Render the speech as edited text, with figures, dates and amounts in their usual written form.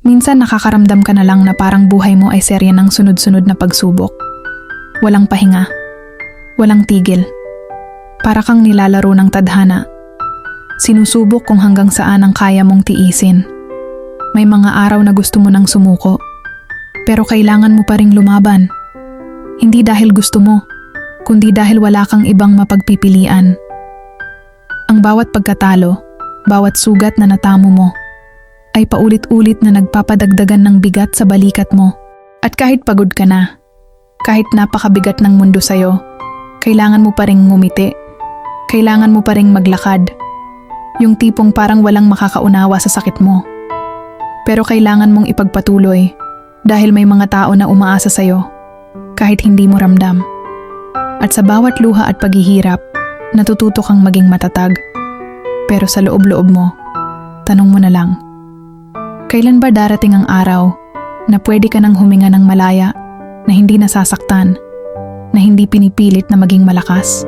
Minsan nakakaramdam ka na lang na parang buhay mo ay serye ng sunod-sunod na pagsubok. Walang pahinga. Walang tigil. Para kang nilalaro ng tadhana. Sinusubok kung hanggang saan ang kaya mong tiisin. May mga araw na gusto mo nang sumuko. Pero kailangan mo pa ring lumaban. Hindi dahil gusto mo, kundi dahil wala kang ibang mapagpipilian. Ang bawat pagkatalo, bawat sugat na natamo mo, ay paulit-ulit na nagpapadagdagan ng bigat sa balikat mo. At kahit pagod ka na, kahit napakabigat ng mundo sa'yo, kailangan mo pa ring ngumiti. Kailangan mo pa ring maglakad. Yung tipong parang walang makakaunawa sa sakit mo. Pero kailangan mong ipagpatuloy dahil may mga tao na umaasa sa'yo kahit hindi mo ramdam. At sa bawat luha at paghihirap, natututo kang maging matatag. Pero sa loob-loob mo, tanong mo na lang, kailan ba darating ang araw na pwede ka nang huminga ng malaya, na hindi nasasaktan, na hindi pinipilit na maging malakas?